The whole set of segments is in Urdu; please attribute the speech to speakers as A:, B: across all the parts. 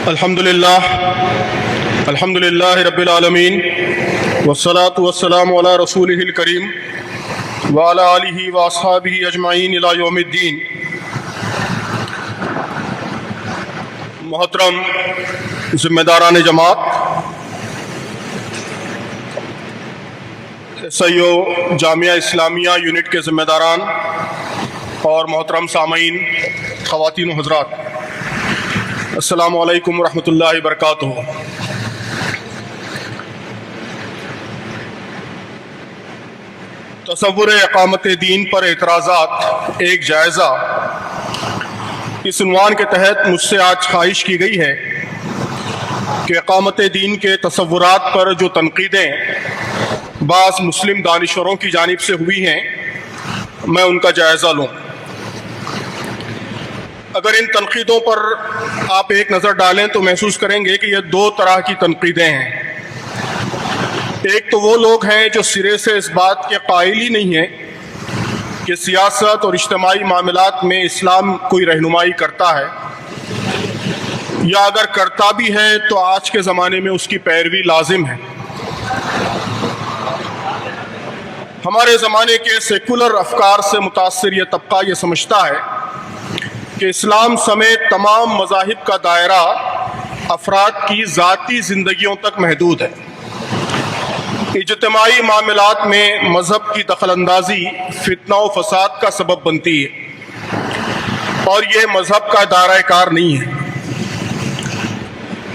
A: الحمدللہ رب العالمین والصلاة والسلام علی رسولہ الکریم وعلی آلہ واصحابہ اجمعین الی یوم الدین۔ محترم ذمہ داران جماعت، سیو جامعہ اسلامیہ یونٹ کے ذمہ داران اور محترم سامعین، خواتین و حضرات، السلام علیکم ورحمۃ اللہ وبرکاتہ۔ تصور اقامت دین پر اعتراضات ایک جائزہ، اس عنوان کے تحت مجھ سے آج خواہش کی گئی ہے کہ اقامت دین کے تصورات پر جو تنقیدیں بعض مسلم دانشوروں کی جانب سے ہوئی ہیں، میں ان کا جائزہ لوں۔ اگر ان تنقیدوں پر آپ ایک نظر ڈالیں تو محسوس کریں گے کہ یہ دو طرح کی تنقیدیں ہیں۔ ایک تو وہ لوگ ہیں جو سرے سے اس بات کے قائل ہی نہیں ہیں کہ سیاست اور اجتماعی معاملات میں اسلام کوئی رہنمائی کرتا ہے، یا اگر کرتا بھی ہے تو آج کے زمانے میں اس کی پیروی لازم ہے۔ ہمارے زمانے کے سیکولر افکار سے متاثر یہ طبقہ یہ سمجھتا ہے کہ اسلام سمیت تمام مذاہب کا دائرہ افراد کی ذاتی زندگیوں تک محدود ہے۔ اجتماعی معاملات میں مذہب کی دخل اندازی فتنہ و فساد کا سبب بنتی ہے، اور یہ مذہب کا دائرہ کار نہیں ہے۔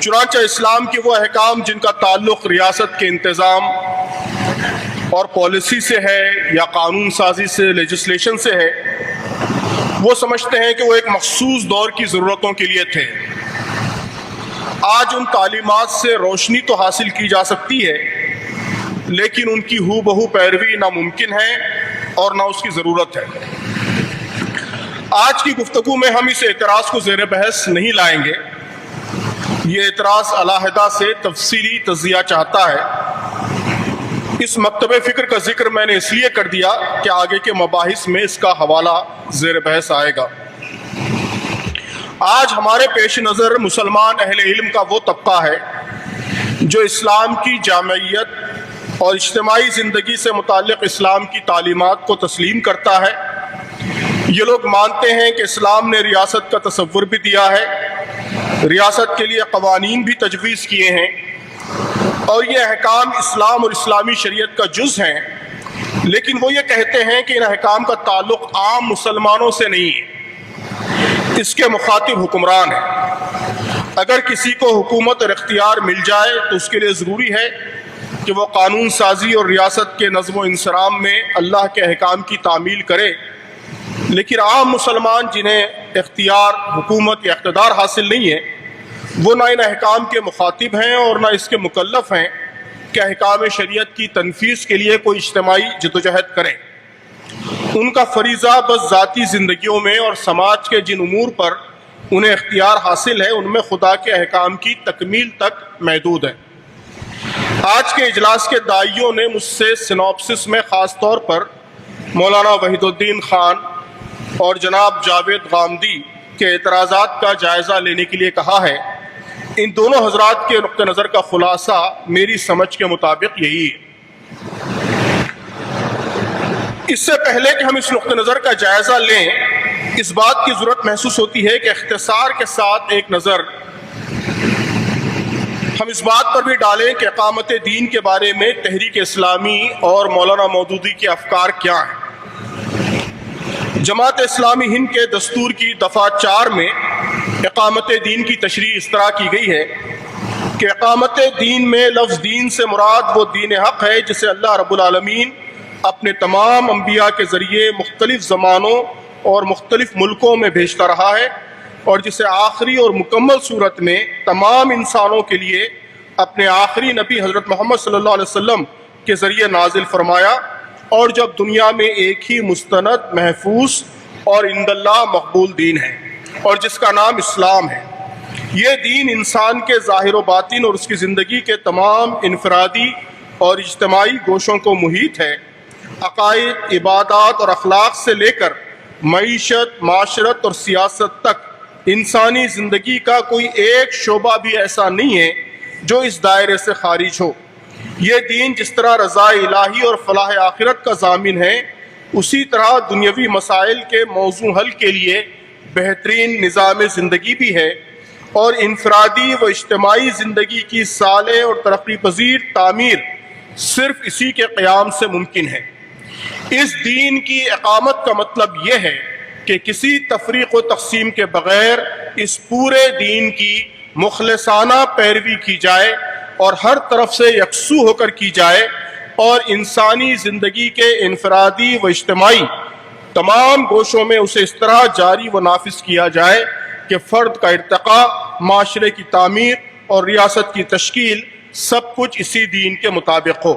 A: چنانچہ اسلام کے وہ احکام جن کا تعلق ریاست کے انتظام اور پالیسی سے ہے یا قانون سازی سے، لیجسلیشن سے ہے، وہ سمجھتے ہیں کہ وہ ایک مخصوص دور کی ضرورتوں کے لیے تھے۔ آج ان تعلیمات سے روشنی تو حاصل کی جا سکتی ہے، لیکن ان کی ہو بہو پیروی ناممکن ہے اور نہ اس کی ضرورت ہے۔ آج کی گفتگو میں ہم اس اعتراض کو زیر بحث نہیں لائیں گے۔ یہ اعتراض علیحدہ سے تفصیلی تجزیہ چاہتا ہے۔ اس مکتب فکر کا ذکر میں نے اس لیے کر دیا کہ آگے کے مباحث میں اس کا حوالہ زیر بحث آئے گا۔ آج ہمارے پیش نظر مسلمان اہل علم کا وہ طبقہ ہے جو اسلام کی جامعیت اور اجتماعی زندگی سے متعلق اسلام کی تعلیمات کو تسلیم کرتا ہے۔ یہ لوگ مانتے ہیں کہ اسلام نے ریاست کا تصور بھی دیا ہے، ریاست کے لیے قوانین بھی تجویز کیے ہیں، اور یہ احکام اسلام اور اسلامی شریعت کا جز ہیں، لیکن وہ یہ کہتے ہیں کہ ان احکام کا تعلق عام مسلمانوں سے نہیں ہے، اس کے مخاطب حکمران ہیں۔ اگر کسی کو حکومت اور اختیار مل جائے تو اس کے لیے ضروری ہے کہ وہ قانون سازی اور ریاست کے نظم و انصرام میں اللہ کے احکام کی تعمیل کرے، لیکن عام مسلمان جنہیں اختیار، حکومت یا اقتدار حاصل نہیں ہے، وہ نہ ان احکام کے مخاطب ہیں اور نہ اس کے مکلف ہیں کہ احکام شریعت کی تنفیذ کے لیے کوئی اجتماعی جدوجہد کریں۔ ان کا فریضہ بس ذاتی زندگیوں میں اور سماج کے جن امور پر انہیں اختیار حاصل ہے، ان میں خدا کے احکام کی تکمیل تک محدود ہے۔ آج کے اجلاس کے داعیوں نے مجھ سے سنوپسس میں خاص طور پر مولانا وحید الدین خان اور جناب جاوید غامدی کے اعتراضات کا جائزہ لینے کے لیے کہا ہے۔ ان دونوں حضرات کے نقطہ نظر کا خلاصہ میری سمجھ کے مطابق یہی ہے۔ اس سے پہلے کہ ہم اس نقطہ نظر کا جائزہ لیں، اس بات کی ضرورت محسوس ہوتی ہے کہ اختصار کے ساتھ ایک نظر ہم اس بات پر بھی ڈالیں کہ اقامت دین کے بارے میں تحریک اسلامی اور مولانا مودودی کے افکار کیا ہیں۔ جماعت اسلامی ہند کے دستور کی دفعہ 4 میں اقامت دین کی تشریح اس طرح کی گئی ہے کہ اقامت دین میں لفظ دین سے مراد وہ دین حق ہے جسے اللہ رب العالمین اپنے تمام انبیاء کے ذریعے مختلف زمانوں اور مختلف ملکوں میں بھیجتا رہا ہے، اور جسے آخری اور مکمل صورت میں تمام انسانوں کے لیے اپنے آخری نبی حضرت محمد صلی اللہ علیہ وسلم کے ذریعے نازل فرمایا، اور جب دنیا میں ایک ہی مستند، محفوظ اور عند اللہ مقبول دین ہے، اور جس کا نام اسلام ہے۔ یہ دین انسان کے ظاہر و باطن اور اس کی زندگی کے تمام انفرادی اور اجتماعی گوشوں کو محیط ہے۔ عقائد، عبادات اور اخلاق سے لے کر معیشت، معاشرت اور سیاست تک انسانی زندگی کا کوئی ایک شعبہ بھی ایسا نہیں ہے جو اس دائرے سے خارج ہو۔ یہ دین جس طرح رضا الہی اور فلاح آخرت کا ضامن ہے، اسی طرح دنیاوی مسائل کے موضوع حل کے لیے بہترین نظام زندگی بھی ہے، اور انفرادی و اجتماعی زندگی کی صالح اور ترقی پذیر تعمیر صرف اسی کے قیام سے ممکن ہے۔ اس دین کی اقامت کا مطلب یہ ہے کہ کسی تفریق و تقسیم کے بغیر اس پورے دین کی مخلصانہ پیروی کی جائے اور ہر طرف سے یکسو ہو کر کی جائے، اور انسانی زندگی کے انفرادی و اجتماعی تمام گوشوں میں اسے اس طرح جاری و نافذ کیا جائے کہ فرد کا ارتقاء، معاشرے کی تعمیر اور ریاست کی تشکیل سب کچھ اسی دین کے مطابق ہو۔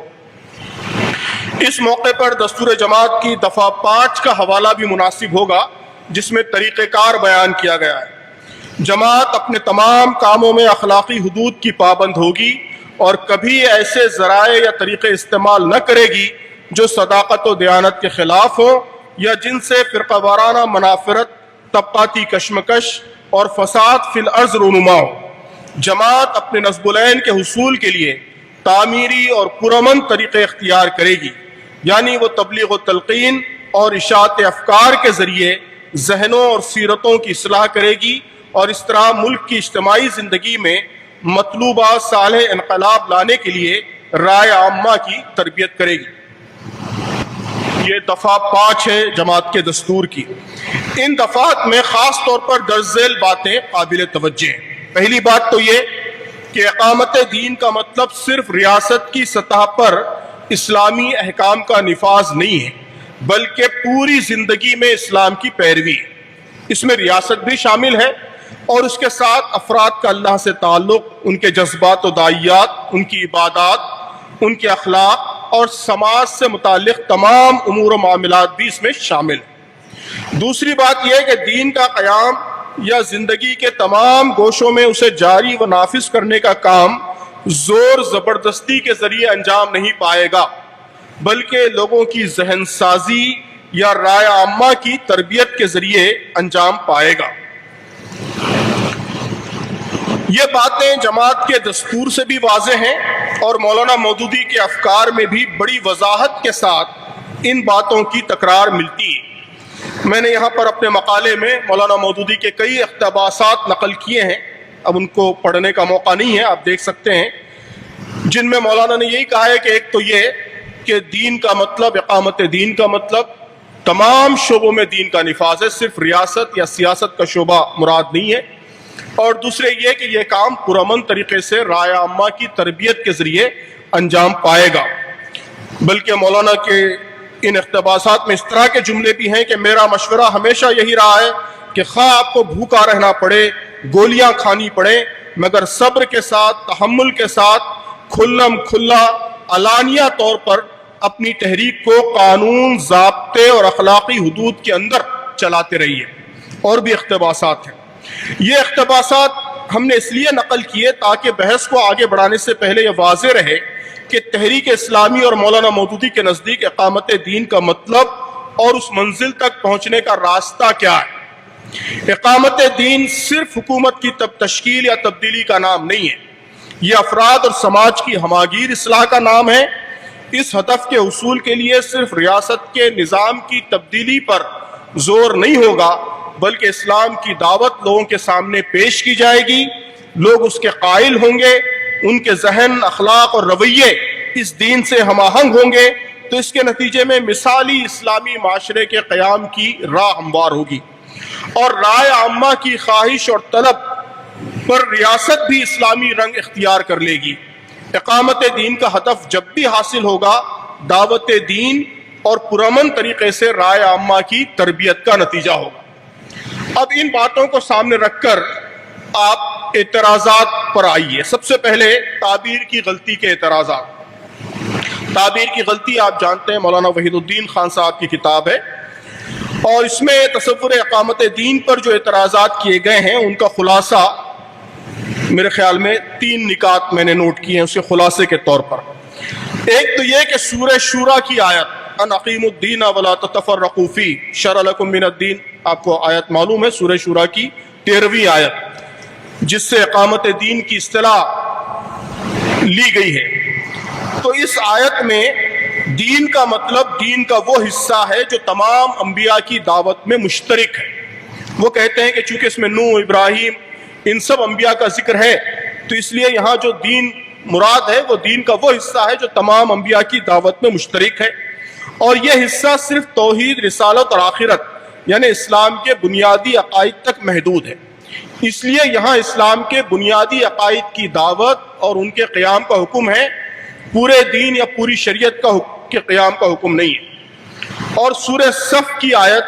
A: اس موقع پر دستور جماعت کی دفعہ 5 کا حوالہ بھی مناسب ہوگا، جس میں طریقہ کار بیان کیا گیا ہے۔ جماعت اپنے تمام کاموں میں اخلاقی حدود کی پابند ہوگی اور کبھی ایسے ذرائع یا طریقے استعمال نہ کرے گی جو صداقت و دیانت کے خلاف ہوں یا جن سے فرقہ وارانہ منافرت، طبقاتی کشمکش اور فساد فی الارض رونما ہو۔ جماعت اپنے نصب العین کے حصول کے لیے تعمیری اور پرامن طریقے اختیار کرے گی، یعنی وہ تبلیغ و تلقین اور اشاعت افکار کے ذریعے ذہنوں اور سیرتوں کی اصلاح کرے گی، اور اس طرح ملک کی اجتماعی زندگی میں مطلوبہ صالح انقلاب لانے کے لیے رائے عامہ کی تربیت کرے گی۔ یہ دفعہ 5 ہے جماعت کے دستور کی۔ ان دفعات میں خاص طور پر درج ذیل باتیں قابل توجہ ہیں۔ پہلی بات تو یہ کہ اقامت دین کا مطلب صرف ریاست کی سطح پر اسلامی احکام کا نفاذ نہیں ہے، بلکہ پوری زندگی میں اسلام کی پیروی۔ اس میں ریاست بھی شامل ہے، اور اس کے ساتھ افراد کا اللہ سے تعلق، ان کے جذبات و داعیات، ان کی عبادات، ان کے اخلاق اور سماج سے متعلق تمام امور و معاملات بھی اس میں شامل ہیں۔ دوسری بات یہ ہے کہ دین کا قیام یا زندگی کے تمام گوشوں میں اسے جاری و نافذ کرنے کا کام زور زبردستی کے ذریعے انجام نہیں پائے گا، بلکہ لوگوں کی ذہن سازی یا رائے عامہ کی تربیت کے ذریعے انجام پائے گا۔ یہ باتیں جماعت کے دستور سے بھی واضح ہیں، اور مولانا مودودی کے افکار میں بھی بڑی وضاحت کے ساتھ ان باتوں کی تکرار ملتی ہے۔ میں نے یہاں پر اپنے مقالے میں مولانا مودودی کے کئی اقتباسات نقل کیے ہیں، اب ان کو پڑھنے کا موقع نہیں ہے، آپ دیکھ سکتے ہیں، جن میں مولانا نے یہی کہا ہے کہ ایک تو یہ کہ دین کا مطلب، اقامت دین کا مطلب تمام شعبوں میں دین کا نفاذ ہے، صرف ریاست یا سیاست کا شعبہ مراد نہیں ہے، اور دوسرے یہ کہ یہ کام پرامن طریقے سے رائے عامہ کی تربیت کے ذریعے انجام پائے گا۔ بلکہ مولانا کے ان اقتباسات میں اس طرح کے جملے بھی ہیں کہ میرا مشورہ ہمیشہ یہی رہا ہے کہ خواہ آپ کو بھوکا رہنا پڑے، گولیاں کھانی پڑے، مگر صبر کے ساتھ، تحمل کے ساتھ، کھلم کھلا علانیہ طور پر اپنی تحریک کو قانون، ضابطے اور اخلاقی حدود کے اندر چلاتے رہیے۔ اور بھی اقتباسات ہیں۔ یہ اقتباسات ہم نے اس لیے نقل کیے تاکہ بحث کو آگے بڑھانے سے پہلے یہ واضح رہے کہ تحریک اسلامی اور مولانا مودودی کے نزدیک اقامت دین کا مطلب اور اس منزل تک پہنچنے کا راستہ کیا ہے۔ اقامت دین صرف حکومت کی تشکیل یا تبدیلی کا نام نہیں ہے، یہ افراد اور سماج کی ہماگیر اصلاح کا نام ہے۔ اس ہدف کے حصول کے لیے صرف ریاست کے نظام کی تبدیلی پر زور نہیں ہوگا، بلکہ اسلام کی دعوت لوگوں کے سامنے پیش کی جائے گی، لوگ اس کے قائل ہوں گے، ان کے ذہن، اخلاق اور رویے اس دین سے ہم آہنگ ہوں گے، تو اس کے نتیجے میں مثالی اسلامی معاشرے کے قیام کی راہ ہموار ہوگی، اور رائے عامہ کی خواہش اور طلب پر ریاست بھی اسلامی رنگ اختیار کر لے گی۔ اقامت دین کا ہدف جب بھی حاصل ہوگا، دعوت دین اور پرامن طریقے سے رائے عامہ کی تربیت کا نتیجہ ہوگا۔ اب ان باتوں کو سامنے رکھ کر آپ اعتراضات پر آئیے۔ سب سے پہلے تعبیر کی غلطی کے اعتراضات۔ تعبیر کی غلطی آپ جانتے ہیں، مولانا وحید الدین خان صاحب کی کتاب ہے، اور اس میں تصور اقامت دین پر جو اعتراضات کیے گئے ہیں ان کا خلاصہ میرے خیال میں 3 نکات میں نے نوٹ کیے ہیں، اس کے خلاصے کے طور پر۔ ایک تو یہ کہ سورہ شورى کی آیت ان اقیموا الدین ولا تتفرقوا فیہ شرع لکم من الدین، آپ کو آیت معلوم ہے، سورہ شورى کی 13ویں آیت جس سے اقامت دین کی اصطلاح لی گئی ہے۔ تو اس آیت میں دین کا مطلب دین کا وہ حصہ ہے جو تمام انبیاء کی دعوت میں مشترک ہے۔ وہ کہتے ہیں کہ چونکہ اس میں نوح، ابراہیم، ان سب انبیاء کا ذکر ہے تو اس لیے یہاں جو دین مراد ہے وہ دین کا وہ حصہ ہے جو تمام انبیاء کی دعوت میں مشترک ہے، اور یہ حصہ صرف توحید، رسالت اور آخرت یعنی اسلام کے بنیادی عقائد تک محدود ہے۔ اس لیے یہاں اسلام کے بنیادی عقائد کی دعوت اور ان کے قیام کا حکم ہے، پورے دین یا پوری شریعت کے قیام کا حکم نہیں ہے۔ اور سورہ صف کی آیت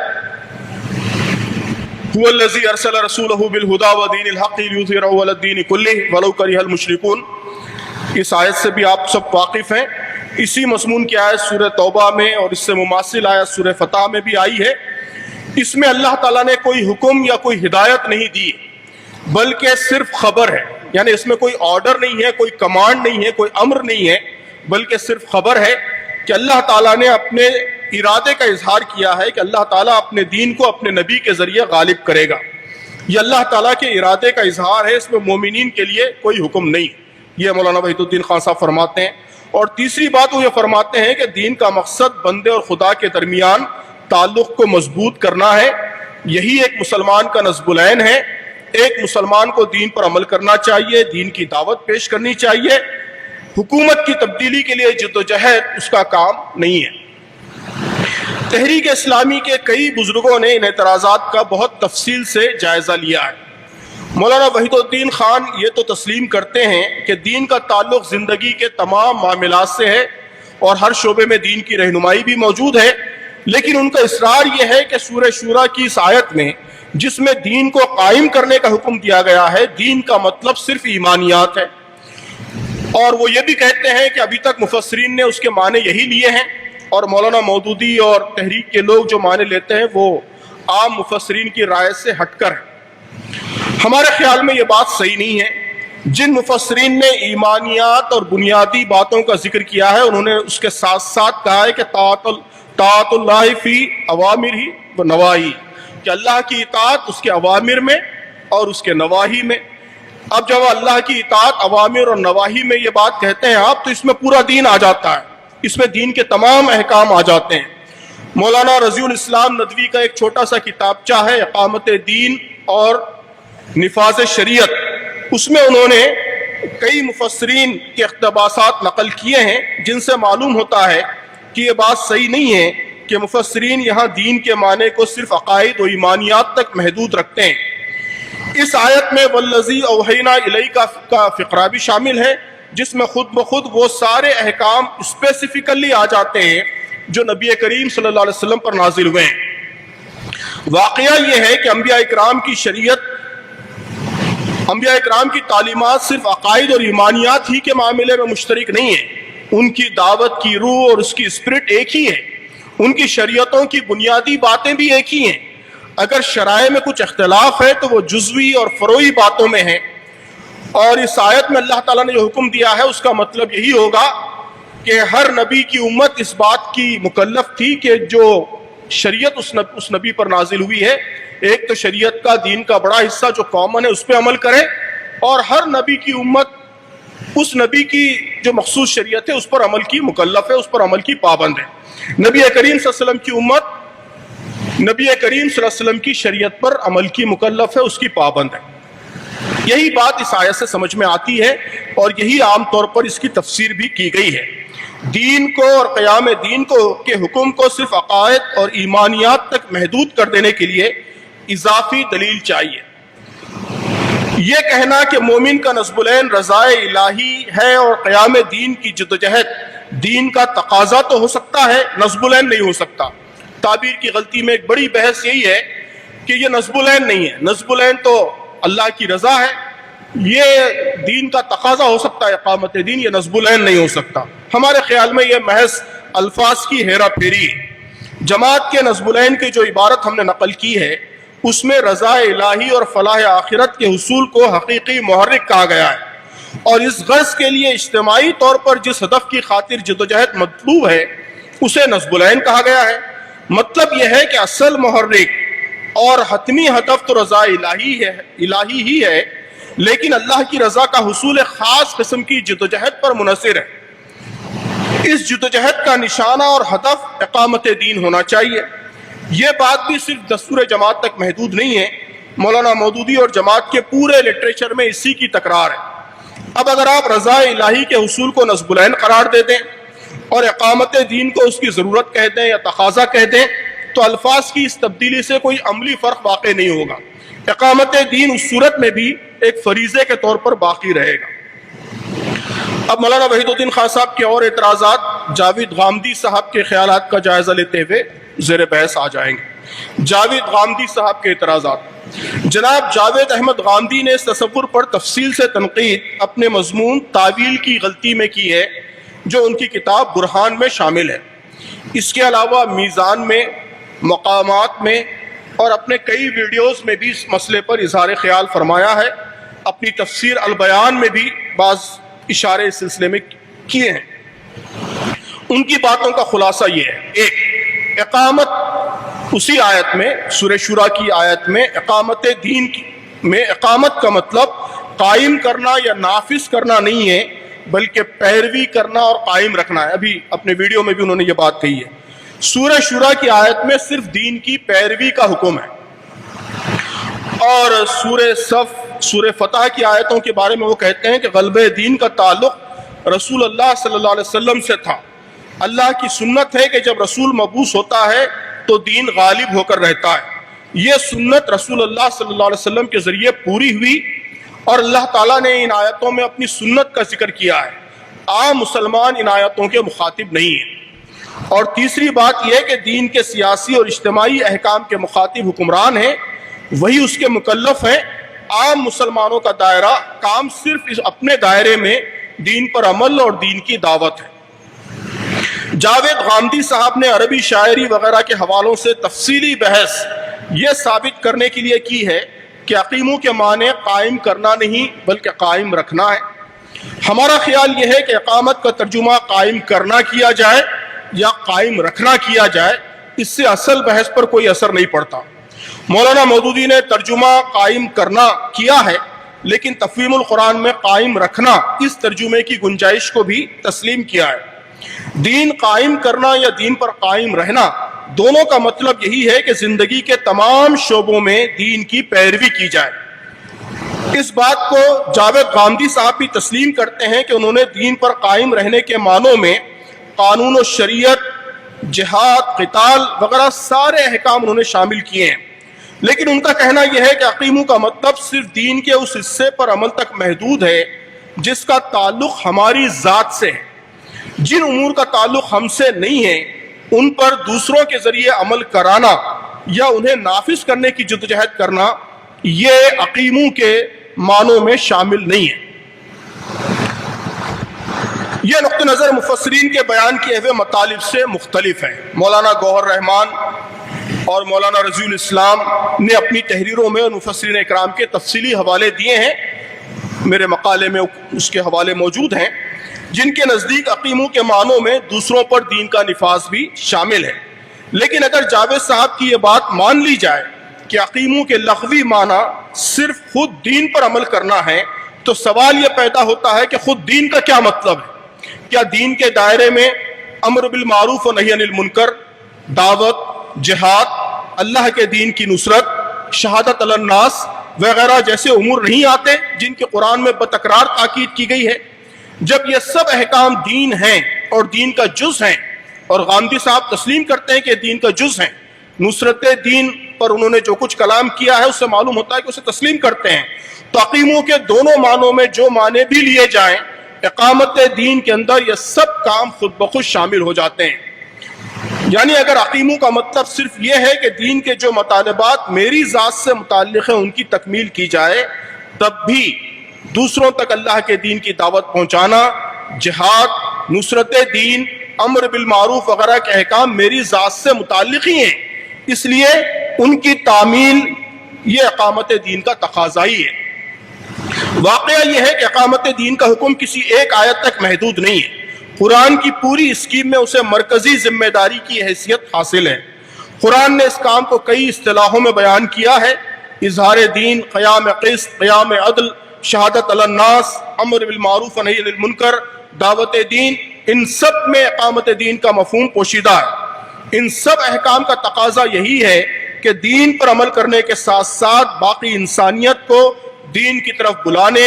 A: هو الذی ارسل رسولہ بالہدی ودین الحق لیظہرہ علی الدین کلہ ولو کرہ المشرکون، اس آیت سے بھی آپ سب واقف ہیں۔ اسی مضمون کی آیت سورہ توبہ میں اور اس سے مماثل آیت سورہ فتح میں بھی آئی ہے۔ اس میں اللہ تعالیٰ نے کوئی حکم یا کوئی ہدایت نہیں دی بلکہ صرف خبر ہے، یعنی اس میں کوئی آرڈر نہیں ہے، کوئی کمانڈ نہیں ہے، کوئی امر نہیں ہے، بلکہ صرف خبر ہے کہ اللہ تعالیٰ نے اپنے ارادے کا اظہار کیا ہے کہ اللہ تعالیٰ اپنے دین کو اپنے نبی کے ذریعے غالب کرے گا۔ یہ اللہ تعالیٰ کے ارادے کا اظہار ہے، اس میں مومنین کے لیے کوئی حکم نہیں۔ یہ مولانا وحید الدین خان صاحب فرماتے ہیں۔ اور تیسری بات وہ یہ فرماتے ہیں کہ دین کا مقصد بندے اور خدا کے درمیان تعلق کو مضبوط کرنا ہے، یہی ایک مسلمان کا نصب العین ہے۔ ایک مسلمان کو دین پر عمل کرنا چاہیے، دین کی دعوت پیش کرنی چاہیے، حکومت کی تبدیلی کے لیے جدوجہد اس کا کام نہیں ہے۔ تحریک اسلامی کے کئی بزرگوں نے ان اعتراضات کا بہت تفصیل سے جائزہ لیا ہے۔ مولانا وحید الدین خان یہ تو تسلیم کرتے ہیں کہ دین کا تعلق زندگی کے تمام معاملات سے ہے اور ہر شعبے میں دین کی رہنمائی بھی موجود ہے، لیکن ان کا اصرار یہ ہے کہ سورہ شورى کی اس آیت میں جس میں دین کو قائم کرنے کا حکم دیا گیا ہے، دین کا مطلب صرف ایمانیات ہے۔ اور وہ یہ بھی کہتے ہیں کہ ابھی تک مفسرین نے اس کے معنی یہی لیے ہیں، اور مولانا مودودی اور تحریک کے لوگ جو معنی لیتے ہیں وہ عام مفسرین کی رائے سے ہٹ کر ہیں۔ ہمارے خیال میں یہ بات صحیح نہیں ہے۔ جن مفسرین نے ایمانیات اور بنیادی باتوں کا ذکر کیا ہے انہوں نے اس کے ساتھ ساتھ کہا ہے کہ طاعت اللہ فی اوامرہ و نواہی، کہ اللہ کی اطاعت اس کے اوامر میں اور اس کے نواہی میں۔ اب جب اللہ کی اطاعت اوامر اور نواہی میں یہ بات کہتے ہیں آپ، تو اس میں پورا دین آ جاتا ہے، اس میں دین کے تمام احکام آ جاتے ہیں۔ مولانا رضی الاسلام ندوی کا ایک چھوٹا سا کتابچہ ہے اقامت دین اور نفاذ شریعت، اس میں انہوں نے کئی مفسرین کے اقتباسات نقل کیے ہیں جن سے معلوم ہوتا ہے کہ یہ بات صحیح نہیں ہے کہ مفسرین یہاں دین کے معنی کو صرف عقائد و ایمانیات تک محدود رکھتے ہیں۔ اس آیت میں والذی اوحینا الیک کا فقرہ بھی شامل ہے، جس میں خود بخود وہ سارے احکام اسپیسیفکلی آ جاتے ہیں جو نبی کریم صلی اللہ علیہ وسلم پر نازل ہوئے ہیں۔ واقعہ یہ ہے کہ انبیاء اکرام کی شریعت، انبیاء اکرام کی تعلیمات صرف عقائد اور ایمانیات ہی کے معاملے میں مشترک نہیں ہیں، ان کی دعوت کی روح اور اس کی اسپرٹ ایک ہی ہے، ان کی شریعتوں کی بنیادی باتیں بھی ایک ہی ہیں۔ اگر شرائع میں کچھ اختلاف ہے تو وہ جزوی اور فروعی باتوں میں ہے، اور اس آیت میں اللہ تعالیٰ نے جو حکم دیا ہے اس کا مطلب یہی ہوگا کہ ہر نبی کی امت اس بات کی مکلف تھی کہ جو شریعت اس نبی پر نازل ہوئی ہے، ایک تو شریعت کا دین کا بڑا حصہ جو کامن ہے اس پہ عمل کرے، اور ہر نبی کی امت اس نبی کی جو مخصوص شریعت ہے اس پر عمل کی مکلف ہے، اس پر عمل کی پابند ہے۔ نبی کریم صلی اللہ علیہ وسلم کی امت نبی کریم صلی اللہ علیہ وسلم کی شریعت پر عمل کی مکلف ہے، اس کی پابند ہے۔ یہی بات اس آیت سے سمجھ میں آتی ہے، اور یہی عام طور پر اس کی تفسیر بھی کی گئی ہے۔ دین کو اور قیام دین کو کے حکم کو صرف عقائد اور ایمانیات تک محدود کر دینے کے لیے اضافی دلیل چاہیے۔ یہ کہنا کہ مومن کا نصب العین رضا الہی ہے اور قیام دین کی جدوجہد دین کا تقاضا تو ہو سکتا ہے، نصب العین نہیں ہو سکتا۔ تعبیر کی غلطی میں ایک بڑی بحث یہی ہے کہ یہ نصب العین نہیں ہے، نصب العین تو اللہ کی رضا ہے، یہ دین کا تقاضا ہو سکتا ہے اقامت دین، یہ نصب العین نہیں ہو سکتا۔ ہمارے خیال میں یہ محض الفاظ کی ہیرا پھیری ہے۔ جماعت کے نصب العین کی جو عبارت ہم نے نقل کی ہے اس میں رضا الہی اور فلاح آخرت کے حصول کو حقیقی محرک کہا گیا ہے، اور اس غرض کے لیے اجتماعی طور پر جس ہدف کی خاطر جدوجہد مطلوب ہے اسے نصب العین کہا گیا ہے۔ مطلب یہ ہے کہ اصل محرک اور حتمی ہدف تو رضا الہی ہی ہے، لیکن اللہ کی رضا کا حصول خاص قسم کی جدوجہد پر منحصر ہے۔ اس جدوجہد کا نشانہ اور ہدف اقامت دین ہونا چاہیے۔ یہ بات بھی صرف دستور جماعت تک محدود نہیں ہے، مولانا مودودی اور جماعت کے پورے لٹریچر میں اسی کی تکرار ہے۔ اب اگر آپ رضا الہی کے حصول کو نصب العین قرار دے دیں اور اقامت دین کو اس کی ضرورت کہہ دیں یا تقاضا کہہ دیں تو الفاظ کی اس تبدیلی سے کوئی عملی فرق واقع نہیں ہوگا۔ اقامت دین اس صورت میں بھی ایک فریضے کے طور پر باقی رہے گا۔ اب مولانا وحید الدین خان صاحب کے اور اعتراضات جاوید غامدی صاحب کے خیالات کا جائزہ لیتے ہوئے زیر بحث آ جائیں گے۔ جاوید غامدی صاحب کے اعتراضات۔ جناب جاوید احمد غامدی نے اس تصور پر تفصیل سے تنقید اپنے مضمون تعویل کی غلطی میں کی ہے جو ان کی کتاب برہان میں شامل ہے۔ اس کے علاوہ میزان میں، مقامات میں اور اپنے کئی ویڈیوز میں بھی اس مسئلے پر اظہار خیال فرمایا ہے۔ اپنی تفسیر البیان میں بھی بعض اشارے اس سلسلے میں کیے ہیں۔ ان کی باتوں کا خلاصہ یہ ہے: ایک، اقامت اسی آیت میں، سورہ شورى کی آیت میں اقامت دین میں اقامت کا مطلب قائم کرنا یا نافذ کرنا نہیں ہے بلکہ پیروی کرنا اور قائم رکھنا ہے۔ ابھی اپنے ویڈیو میں بھی انہوں نے یہ بات کہی ہے۔ سورہ شورى کی آیت میں صرف دین کی پیروی کا حکم ہے، اور سورہ صف، سورہ فتح کی آیتوں کے بارے میں وہ کہتے ہیں کہ غلبہ دین کا تعلق رسول اللہ صلی اللہ علیہ وسلم سے تھا۔ اللہ کی سنت ہے کہ جب رسول مبعوث ہوتا ہے تو دین غالب ہو کر رہتا ہے۔ یہ سنت رسول اللہ صلی اللہ علیہ وسلم کے ذریعے پوری ہوئی، اور اللہ تعالیٰ نے ان آیتوں میں اپنی سنت کا ذکر کیا ہے۔ عام مسلمان ان آیتوں کے مخاطب نہیں ہیں۔ اور تیسری بات یہ ہے کہ دین کے سیاسی اور اجتماعی احکام کے مخاطب حکمران ہیں، وہی اس کے مکلف ہیں۔ عام مسلمانوں کا دائرہ کام صرف اس اپنے دائرے میں دین پر عمل اور دین کی دعوت ہے۔ جاوید غامدی صاحب نے عربی شاعری وغیرہ کے حوالوں سے تفصیلی بحث یہ ثابت کرنے کے لیے کی ہے کہ اقیمو کے معنی قائم کرنا نہیں بلکہ قائم رکھنا ہے۔ ہمارا خیال یہ ہے کہ اقامت کا ترجمہ قائم کرنا کیا جائے یا قائم رکھنا کیا جائے، اس سے اصل بحث پر کوئی اثر نہیں پڑتا۔ مولانا مودودی نے ترجمہ قائم کرنا کیا ہے، لیکن تفہیم القرآن میں قائم رکھنا اس ترجمے کی گنجائش کو بھی تسلیم کیا ہے۔ دین قائم کرنا یا دین پر قائم رہنا، دونوں کا مطلب یہی ہے کہ زندگی کے تمام شعبوں میں دین کی پیروی کی جائے۔ اس بات کو جاوید غامدی صاحب بھی تسلیم کرتے ہیں کہ انہوں نے دین پر قائم رہنے کے معنوں میں قانون و شریعت، جہاد، قتال وغیرہ سارے احکام انہوں نے شامل کیے ہیں، لیکن ان کا کہنا یہ ہے کہ اقیمو کا مطلب صرف دین کے اس حصے پر عمل تک محدود ہے جس کا تعلق ہماری ذات سے ہے۔ جن امور کا تعلق ہم سے نہیں ہے ان پر دوسروں کے ذریعے عمل کرانا یا انہیں نافذ کرنے کی جدوجہد کرنا، یہ اقیمو کے معنوں میں شامل نہیں ہے۔ یہ نقطہ نظر مفسرین کے بیان کیے ہوئے مطالب سے مختلف ہے۔ مولانا گوہر رحمان اور مولانا رضی الاسلام نے اپنی تحریروں میں مفسرین اکرام کے تفصیلی حوالے دیے ہیں، میرے مقالے میں اس کے حوالے موجود ہیں، جن کے نزدیک اقیمو کے معنوں میں دوسروں پر دین کا نفاذ بھی شامل ہے۔ لیکن اگر جاوید صاحب کی یہ بات مان لی جائے کہ اقیمو کے لغوی معنی صرف خود دین پر عمل کرنا ہے تو سوال یہ پیدا ہوتا ہے کہ خود دین کا کیا مطلب ہے؟ کیا دین کے دائرے میں امر بالمعروف و نہی عن المنکر، دعوت، جہاد، اللہ کے دین کی نصرت، شہادت علی الناس وغیرہ جیسے امور نہیں آتے جن کے قرآن میں بتکرار تاکید کی گئی ہے؟ جب یہ سب احکام دین ہیں اور دین کا جز ہیں، اور غامدی صاحب تسلیم کرتے ہیں کہ دین کا جز ہیں، نصرت دین پر انہوں نے جو کچھ کلام کیا ہے اس سے معلوم ہوتا ہے کہ اسے تسلیم کرتے ہیں، تو اقیمو کے دونوں معنوں میں جو معنی بھی لیے جائیں، اقامت دین کے اندر یہ سب کام خود بخود شامل ہو جاتے ہیں۔ یعنی اگر اقیمو کا مطلب صرف یہ ہے کہ دین کے جو مطالبات میری ذات سے متعلق ہیں ان کی تکمیل کی جائے، تب بھی دوسروں تک اللہ کے دین کی دعوت پہنچانا، جہاد، نصرت دین، امر بالمعروف وغیرہ کے احکام میری ذات سے متعلق ہی ہیں، اس لیے ان کی تعمیل یہ اقامت دین کا تقاضا ہی ہے۔ واقعہ یہ ہے کہ اقامت دین کا حکم کسی ایک آیت تک محدود نہیں ہے، قرآن کی پوری اسکیم میں اسے مرکزی ذمہ داری کی حیثیت حاصل ہے۔ قرآن نے اس کام کو کئی اصطلاحوں میں بیان کیا ہے: اظہار دین، قیام قسط، قیام عدل، شہادت علی الناس، امر بالمعروف نہی عن المنکر، دعوت دین۔ ان سب میں اقامت دین کا مفہوم پوشیدہ ہے۔ ان سب احکام کا تقاضا یہی ہے کہ دین پر عمل کرنے کے ساتھ ساتھ باقی انسانیت کو دین کی طرف بلانے،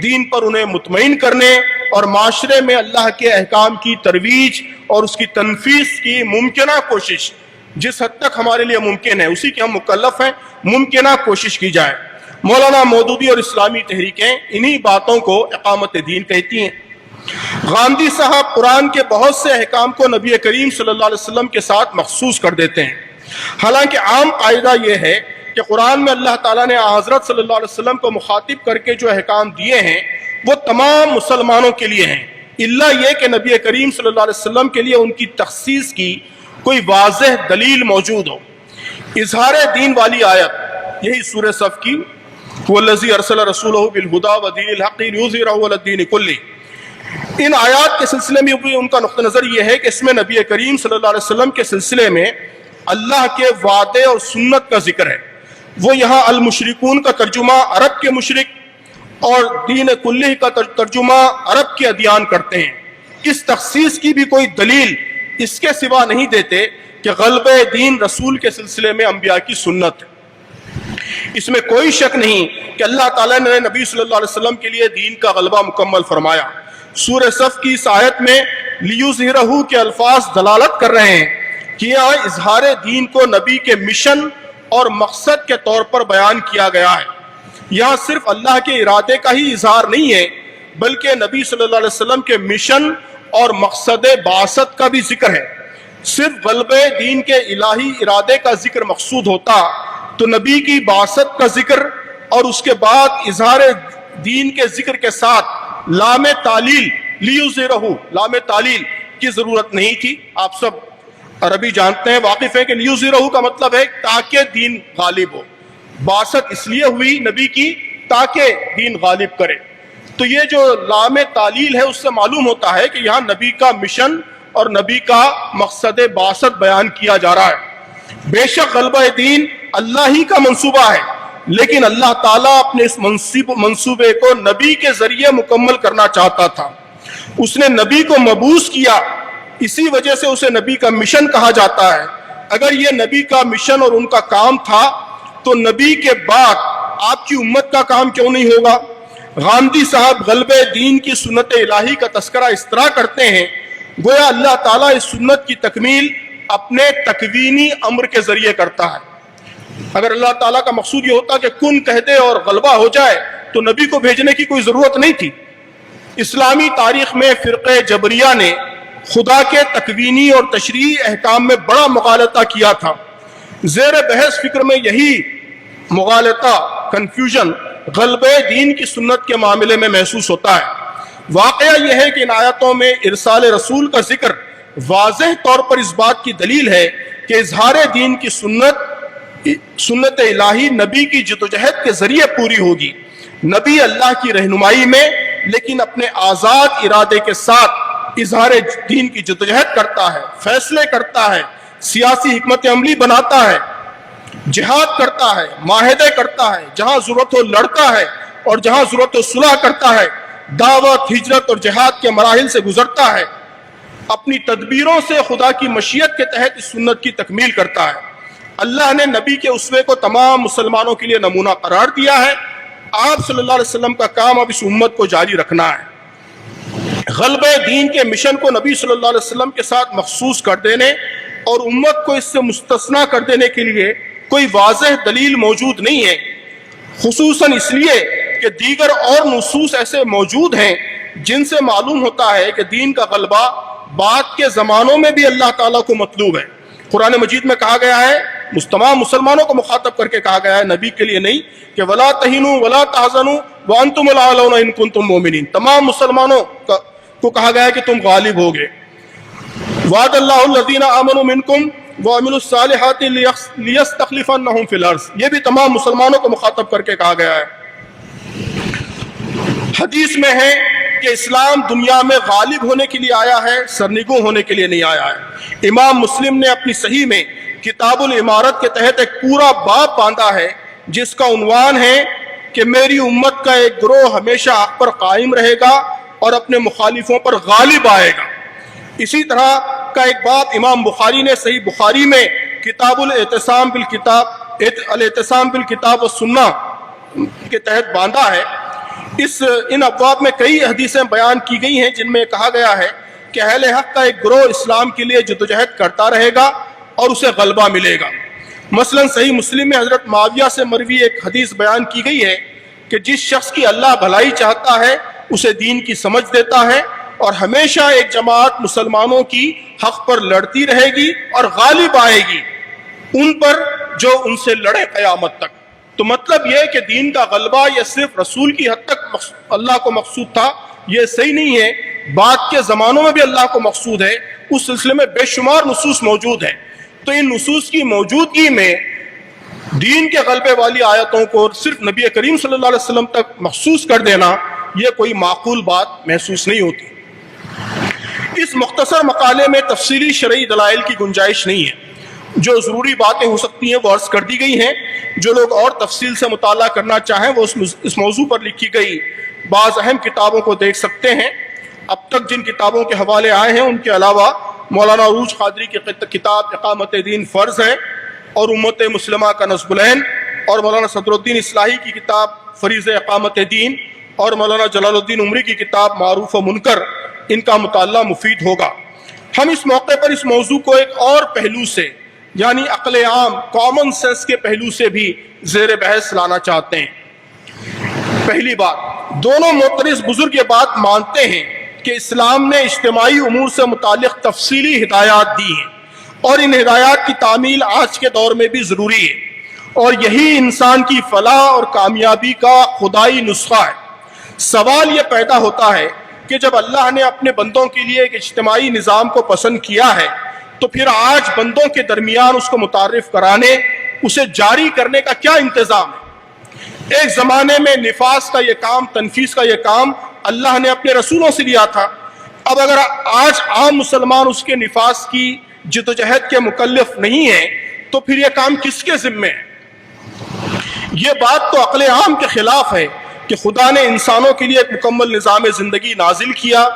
A: دین پر انہیں مطمئن کرنے اور معاشرے میں اللہ کے احکام کی ترویج اور اس کی تنفیذ کی ممکنہ کوشش، جس حد تک ہمارے لیے ممکن ہے اسی کے ہم مکلف ہیں، ممکنہ کوشش کی جائے۔ مولانا مودودی اور اسلامی تحریکیں انہی باتوں کو اقامت دین کہتی ہیں۔ غامدی صاحب قرآن کے بہت سے احکام کو نبی کریم صلی اللہ علیہ وسلم کے ساتھ مخصوص کر دیتے ہیں، حالانکہ عام قاعدہ یہ ہے کہ قرآن میں اللہ تعالیٰ نے حضرت صلی اللہ علیہ وسلم کو مخاطب کر کے جو احکام دیے ہیں وہ تمام مسلمانوں کے لیے ہیں، الا یہ کہ نبی کریم صلی اللہ علیہ وسلم کے لیے ان کی تخصیص کی کوئی واضح دلیل موجود ہو۔ اظہار دین والی آیت یہی سورہ صف کی، وَالَّذِي أَرْسَلَ رَسُولَهُ بِالْهُدَى وَدِينِ الْحَقِّ لِيُظْهِرَهُ عَلَى الدِّينِ كُلِّهِ۔ ان آیات کے سلسلے میں بھی ان کا نقطہ نظر یہ ہے کہ اس میں نبی کریم صلی اللہ علیہ وسلم کے سلسلے میں اللہ کے وعدے اور سنت کا ذکر ہے۔ وہ یہاں المشرکون کا ترجمہ عرب کے مشرک اور دین کلہ کا ترجمہ عرب کے ادیان کرتے ہیں۔ اس تخصیص کی بھی کوئی دلیل اس کے سوا نہیں دیتے کہ غلبہ دین رسول کے سلسلے میں انبیاء کی سنت ہے۔ اس میں کوئی شک نہیں کہ اللہ تعالیٰ نے نبی صلی اللہ علیہ وسلم کے لیے دین کا غلبہ مکمل فرمایا۔ سورہ صف کی اس آیت میں لیظہرہ کے الفاظ دلالت کر رہے ہیں کہ یہاں اظہار دین کو نبی کے مشن اور مقصد کے طور پر بیان کیا گیا ہے۔ یہاں صرف اللہ کے ارادے کا ہی اظہار نہیں ہے بلکہ نبی صلی اللہ علیہ وسلم کے مشن اور مقصد بعثت کا بھی ذکر ہے۔ صرف غلبہ دین کے الہی ارادے کا ذکر مقصود ہوتا تو نبی کی بعثت کا ذکر اور اس کے بعد اظہار دین کے ذکر کے ساتھ لام تعلیل لیظہرہ، لام تعلیل کی ضرورت نہیں تھی۔ آپ سب عربی جانتے ہیں، واقف ہیں کہ لیظہرہ کا مطلب ہے تاکہ دین غالب ہو۔ بعثت اس لیے ہوئی نبی کی تاکہ دین غالب کرے۔ تو یہ جو لام تعلیل ہے اس سے معلوم ہوتا ہے کہ یہاں نبی کا مشن اور نبی کا مقصد بعثت بیان کیا جا رہا ہے۔ بے شک غلبہ دین اللہ ہی کا منصوبہ ہے، لیکن اللہ تعالیٰ اپنے اس منصوبے کو نبی کے ذریعے مکمل کرنا چاہتا تھا۔ اس نے نبی کو مبعوث کیا، اسی وجہ سے اسے نبی کا مشن کہا جاتا ہے۔ اگر یہ نبی کا مشن اور ان کا کام تھا تو نبی کے بعد آپ کی امت کا کام کیوں نہیں ہوگا؟ غامدی صاحب غلبہ دین کی سنت الہی کا تذکرہ اس طرح کرتے ہیں گویا اللہ تعالیٰ اس سنت کی تکمیل اپنے تکوینی امر کے ذریعے کرتا ہے۔ اگر اللہ تعالیٰ کا مقصود یہ ہوتا کہ کن کہہ دے اور غلبہ ہو جائے تو نبی کو بھیجنے کی کوئی ضرورت نہیں تھی۔ اسلامی تاریخ میں فرقہ جبریہ نے خدا کے تکوینی اور تشریعی احکام میں بڑا مغالطہ کیا تھا۔ زیر بحث فکر میں یہی مغالطہ، کنفیوژن غلبہ دین کی سنت کے معاملے میں محسوس ہوتا ہے۔ واقعہ یہ ہے کہ ان آیتوں میں ارسال رسول کا ذکر واضح طور پر اس بات کی دلیل ہے کہ اظہار دین کی سنت الہی نبی کی جدوجہد کے ذریعے پوری ہوگی۔ نبی اللہ کی رہنمائی میں لیکن اپنے آزاد ارادے کے ساتھ اظہار دین کی جدوجہد کرتا ہے، فیصلے کرتا ہے، سیاسی حکمت عملی بناتا ہے، جہاد کرتا ہے، معاہدے کرتا ہے، جہاں ضرورت ہو لڑتا ہے اور جہاں ضرورت ہو صلح کرتا ہے، دعوت، ہجرت اور جہاد کے مراحل سے گزرتا ہے، اپنی تدبیروں سے خدا کی مشیت کے تحت اس سنت کی تکمیل کرتا ہے۔ اللہ نے نبی کے اسوے کو تمام مسلمانوں کے لیے نمونہ قرار دیا ہے۔ آپ صلی اللہ علیہ وسلم کا کام اب اس امت کو جاری رکھنا ہے۔ غلبہ دین کے مشن کو نبی صلی اللہ علیہ وسلم کے ساتھ مخصوص کر دینے اور امت کو اس سے مستثنیٰ کر دینے کے لیے کوئی واضح دلیل موجود نہیں ہے، خصوصاً اس لیے کہ دیگر اور نصوص ایسے موجود ہیں جن سے معلوم ہوتا ہے کہ دین کا غلبہ بعد کے زمانوں میں بھی اللہ تعالیٰ کو مطلوب ہے۔ قرآن مجید میں کہا گیا ہے، تمام مسلمانوں کو مخاطب کر کے کہا گیا ہے، نبی کے لیے نہیں، کہ وَلَا تَهِنُوا وَلَا تَحْزَنُوا وَأَنْتُمُ الْأَعْلَوْنَ إِن كُنتُم مُؤْمِنِينَ۔ تمام مسلمانوں کو کہا گیا ہے کہ تم غالب ہوگے۔ وَعَدَ اللَّهُ الَّذِينَ آمَنُوا مِنكُمْ وَعَمِلُوا الصَّالِحَاتِ لِيَسْتَخْلِفَنَّهُمْ فِي الْأَرْضِ۔ یہ بھی تمام مسلمانوں کو مخاطب کر کے کہا گیا ہے۔ حدیث میں ہے کہ اسلام دنیا میں غالب ہونے کے لیے آیا ہے، سرنگوں ہونے کے لیے نہیں آیا ہے۔ امام مسلم نے اپنی صحیح میں کتاب الامارت کے تحت ایک پورا باب باندھا ہے جس کا عنوان ہے کہ میری امت کا ایک گروہ ہمیشہ حق پر قائم رہے گا اور اپنے مخالفوں پر غالب آئے گا۔ اسی طرح کا ایک باب امام بخاری نے صحیح بخاری میں کتاب الاعتصام بالکتاب والسنہ کے تحت باندھا ہے۔ ان ابواب میں کئی حدیثیں بیان کی گئی ہیں جن میں کہا گیا ہے کہ اہل حق کا ایک گروہ اسلام کے لیے جدوجہد کرتا رہے گا اور اسے غلبہ ملے گا۔ مثلا صحیح مسلم میں حضرت معاویہ سے مروی ایک حدیث بیان کی گئی ہے کہ جس شخص کی اللہ بھلائی چاہتا ہے اسے دین کی سمجھ دیتا ہے اور ہمیشہ ایک جماعت مسلمانوں کی حق پر لڑتی رہے گی اور غالب آئے گی ان پر جو ان سے لڑے قیامت تک۔ تو مطلب یہ کہ دین کا غلبہ یہ صرف رسول کی حد تک اللہ کو مقصود تھا، یہ صحیح نہیں ہے، بعد کے زمانوں میں بھی اللہ کو مقصود ہے۔ اس سلسلے میں بے شمار نصوص موجود ہیں۔ تو ان نصوص کی موجودگی میں دین کے غلبے والی آیتوں کو صرف نبی کریم صلی اللہ علیہ وسلم تک مخصوص کر دینا یہ کوئی معقول بات محسوس نہیں ہوتی۔ اس مختصر مقالے میں تفصیلی شرعی دلائل کی گنجائش نہیں ہے۔ جو ضروری باتیں ہو سکتی ہیں وہ عرض کر دی گئی ہیں۔ جو لوگ اور تفصیل سے مطالعہ کرنا چاہیں وہ اس موضوع پر لکھی گئی بعض اہم کتابوں کو دیکھ سکتے ہیں۔ اب تک جن کتابوں کے حوالے آئے ہیں ان کے علاوہ مولانا عروج قادری کی کتاب اقامت دین فرض ہے اور امت مسلمہ کا نصب العین، اور مولانا صدر الدین اصلاحی کی کتاب فریض اقامت دین، اور مولانا جلال الدین عمری کی کتاب معروف و منکر، ان کا مطالعہ مفید ہوگا۔ ہم اس موقع پر اس موضوع کو ایک اور پہلو سے یعنی عقل عام کامن سینس کے پہلو سے بھی زیر بحث لانا چاہتے ہیں۔ پہلی بات، دونوں معترض بزرگ یہ بات مانتے ہیں کہ اسلام نے اجتماعی امور سے متعلق تفصیلی ہدایات دی ہیں اور ان ہدایات کی تعمیل آج کے دور میں بھی ضروری ہے، اور یہی انسان کی فلاح اور کامیابی کا خدائی نسخہ ہے۔ سوال یہ پیدا ہوتا ہے کہ جب اللہ نے اپنے بندوں کے لیے ایک اجتماعی نظام کو پسند کیا ہے تو پھر آج بندوں کے درمیان اس کو متعارف کرانے، اسے جاری کرنے کا کیا انتظام ہے؟ ایک زمانے میں نفاذ کا یہ کام، تنفیذ کا یہ کام اللہ نے اپنے رسولوں سے لیا تھا۔ اب اگر آج عام مسلمان اس کے نفاذ کی جدوجہد کے مکلف نہیں ہیں تو پھر یہ کام کس کے ذمے ہے؟ یہ بات تو عقل عام کے خلاف ہے کہ خدا نے انسانوں کے لیے ایک مکمل نظام زندگی نازل کیا،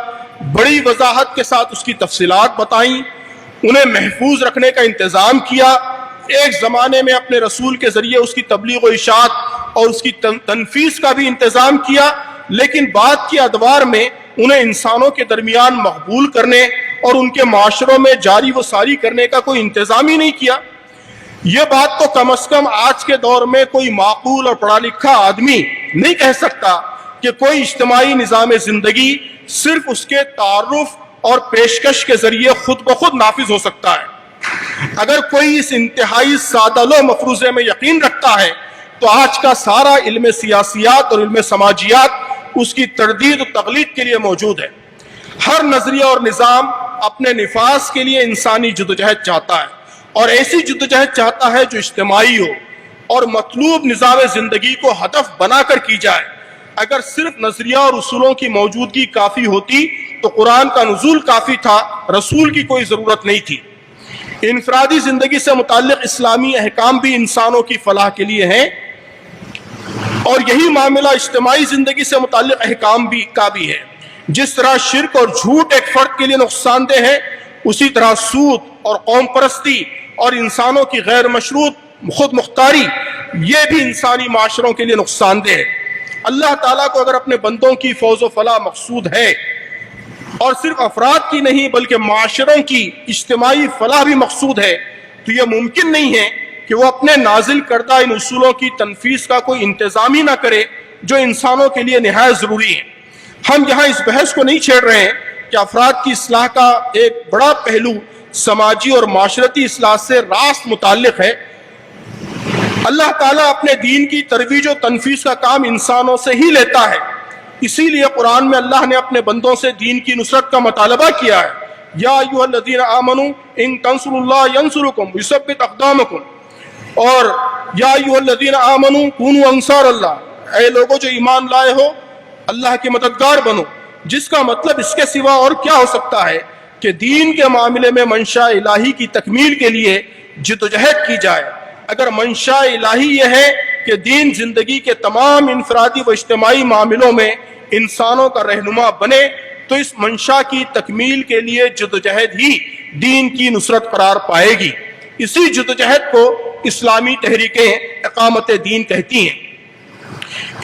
A: بڑی وضاحت کے ساتھ اس کی تفصیلات بتائیں، انہیں محفوظ رکھنے کا انتظام کیا، ایک زمانے میں اپنے رسول کے ذریعے اس کی تبلیغ و اشاعت اور اس کی تنفیذ کا بھی انتظام کیا، لیکن بعد کے ادوار میں انہیں انسانوں کے درمیان مقبول کرنے اور ان کے معاشروں میں جاری و ساری کرنے کا کوئی انتظام ہی نہیں کیا۔ یہ بات تو کم از کم آج کے دور میں کوئی معقول اور پڑھا لکھا آدمی نہیں کہہ سکتا کہ کوئی اجتماعی نظام زندگی صرف اس کے تعارف اور پیشکش کے ذریعے خود بخود نافذ ہو سکتا ہے۔ اگر کوئی اس انتہائی سادہ لو مفروضے میں یقین رکھتا ہے تو آج کا سارا علم سیاسیات اور علم سماجیات اس کی تردید و تقلید کے لیے موجود ہے۔ ہر نظریہ اور نظام اپنے نفاذ کے لیے انسانی جدوجہد چاہتا ہے، اور ایسی جدوجہد چاہتا ہے جو اجتماعی ہو اور مطلوب نظام زندگی کو ہدف بنا کر کی جائے۔ اگر صرف نظریہ اور اصولوں کی موجودگی کافی ہوتی تو قرآن کا نزول کافی تھا، رسول کی کوئی ضرورت نہیں تھی۔ انفرادی زندگی سے متعلق اسلامی احکام بھی انسانوں کی فلاح کے لیے ہیں، اور یہی معاملہ اجتماعی زندگی سے متعلق احکام کا بھی ہے۔ جس طرح شرک اور جھوٹ ایک فرد کے لیے نقصان دہ ہے، اسی طرح سود اور قوم پرستی اور انسانوں کی غیر مشروط خود مختاری یہ بھی انسانی معاشروں کے لیے نقصان دہ ہے۔ اللہ تعالیٰ کو اگر اپنے بندوں کی فوز و فلاح مقصود ہے، اور صرف افراد کی نہیں بلکہ معاشروں کی اجتماعی فلاح بھی مقصود ہے، تو یہ ممکن نہیں ہے کہ وہ اپنے نازل کردہ ان اصولوں کی تنفیذ کا کوئی انتظام ہی نہ کرے جو انسانوں کے لیے نہایت ضروری ہے۔ ہم یہاں اس بحث کو نہیں چھیڑ رہے ہیں کہ افراد کی اصلاح کا ایک بڑا پہلو سماجی اور معاشرتی اصلاح سے راست متعلق ہے۔ اللہ تعالیٰ اپنے دین کی ترویج و تنفیذ کا کام انسانوں سے ہی لیتا ہے، اسی لیے قرآن میں اللہ نے اپنے بندوں سے دین کی نصرت کا مطالبہ کیا ہے۔ یا ایھا الذین آمنوا ان تنصروا اللہ ینصرکم ویثبت اقدامکم، اور یا ایھا الذین آمنوا کونوا انصار اللہ، اے لوگوں جو ایمان لائے ہو اللہ کے مددگار بنو، جس کا مطلب اس کے سوا اور کیا ہو سکتا ہے کہ دین کے معاملے میں منشاء الہی کی تکمیل کے لیے جدوجہد کی جائے۔ اگر منشا الہی یہ ہے کہ دین زندگی کے تمام انفرادی و اجتماعی معاملوں میں انسانوں کا رہنما بنے، تو اس منشا کی تکمیل کے لیے جدوجہد ہی دین کی نصرت قرار پائے گی۔ اسی جدوجہد کو اسلامی تحریکیں اقامت دین کہتی ہیں۔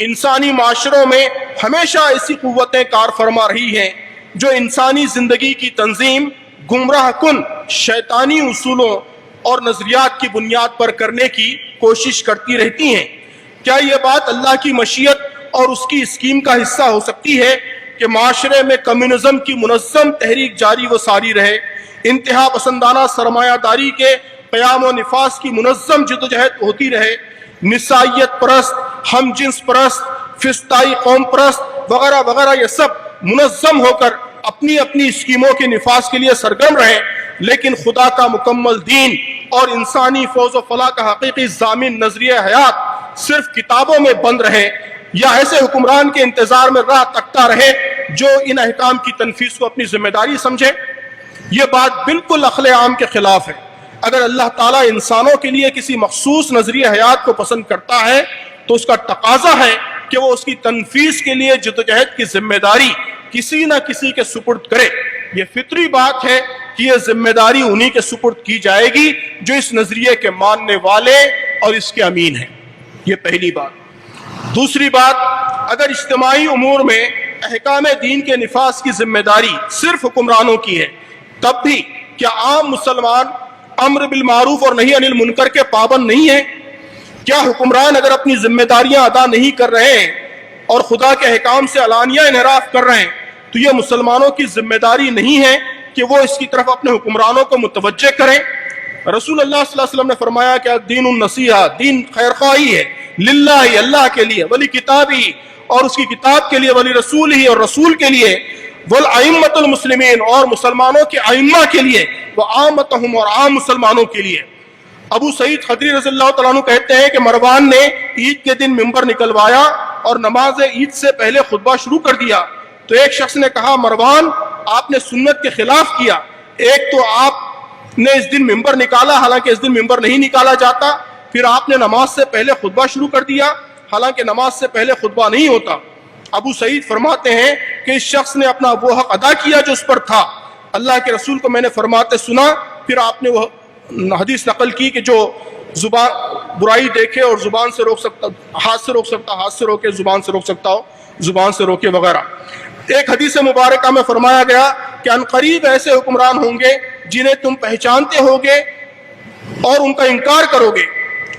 A: انسانی معاشروں میں ہمیشہ ایسی قوتیں کار فرما رہی ہیں جو انسانی زندگی کی تنظیم گمراہ کن شیطانی اصولوں اور نظریات کی بنیاد پر کرنے کی کوشش کرتی رہتی ہیں۔ کیا یہ بات اللہ کی مشیت اور اس کی اسکیم کا حصہ ہو سکتی ہے کہ معاشرے میں کمیونزم کی منظم تحریک جاری و ساری رہے، انتہا پسندانہ سرمایہ داری کے قیام و نفاذ کی منظم جدوجہد ہوتی رہے، نسائیت پرست، ہم جنس پرست، فسطائی قوم پرست وغیرہ وغیرہ یہ سب منظم ہو کر اپنی اپنی اسکیموں کے نفاذ کے لیے سرگرم رہیں، لیکن خدا کا مکمل دین اور انسانی فوز و فلاح کا حقیقی ضامن نظریہ حیات صرف کتابوں میں بند رہے، یا ایسے حکمران کے انتظار میں راہ تکتا رہے جو ان احکام کی تنفیذ کو اپنی ذمہ داری سمجھے۔ یہ بات بالکل عقل عام کے خلاف ہے۔ اگر اللہ تعالیٰ انسانوں کے لیے کسی مخصوص نظریہ حیات کو پسند کرتا ہے تو اس کا تقاضا ہے کہ وہ اس کی تنفیذ کے لیے جدوجہد کی ذمہ داری کسی نہ کسی کے سپرد کرے۔ یہ فطری بات ہے کہ یہ ذمہ داری انہی کے سپرد کی جائے گی جو اس نظریے کے ماننے والے اور اس کے امین ہیں۔ یہ پہلی بات۔ دوسری بات، اگر اجتماعی امور میں احکام دین کے نفاذ کی ذمہ داری صرف حکمرانوں کی ہے، تب بھی کیا عام مسلمان امر بالمعروف اور نہی عن المنکر کے پابند نہیں ہیں؟ کیا حکمران اگر اپنی ذمہ داریاں ادا نہیں کر رہے ہیں اور خدا کے احکام سے علانیہ انحراف کر رہے ہیں تو یہ مسلمانوں کی ذمہ داری نہیں ہے کہ وہ اس کی طرف اپنے حکمرانوں کو متوجہ کریں؟ رسول اللہ صلی اللہ علیہ وسلم نے فرمایا کہ دین النصیحہ، دین خیرخواہی ہے، للہ، اللہ کے لیے، ولی کتابی، اور اس کی کتاب کے لیے، ولی رسول ہی، اور رسول کے لیے، والائمۃ المسلمین، اور مسلمانوں کے ائمہ کے لیے، وعامتہم، اور عام مسلمانوں کے لیے۔ ابو سعید خدری رضی اللہ تعالیٰ عنہ کہتے ہیں کہ مروان نے عید کے دن ممبر نکلوایا اور نماز عید سے پہلے خطبہ شروع کر دیا، تو ایک شخص نے کہا مروان آپ نے سنت کے خلاف کیا، ایک تو آپ نے اس دن ممبر نکالا حالانکہ اس دن ممبر نہیں نکالا جاتا، پھر آپ نے نماز سے پہلے خطبہ شروع کر دیا حالانکہ نماز سے پہلے خطبہ نہیں ہوتا۔ ابو سعید فرماتے ہیں کہ اس شخص نے اپنا وہ حق ادا کیا جو اس پر تھا۔ اللہ کے رسول کو میں نے فرماتے سنا، پھر آپ نے وہ حدیث نقل کی کہ جو زبان برائی دیکھے اور زبان سے روک سکتا، ہاتھ سے روک سکتا ہاتھ سے روکے، زبان سے روک سکتا ہو زبان سے روکے وغیرہ۔ ایک حدیث مبارکہ میں فرمایا گیا کہ عنقریب ایسے حکمران ہوں گے جنہیں تم پہچانتے ہوگے اور ان کا انکار کرو گے،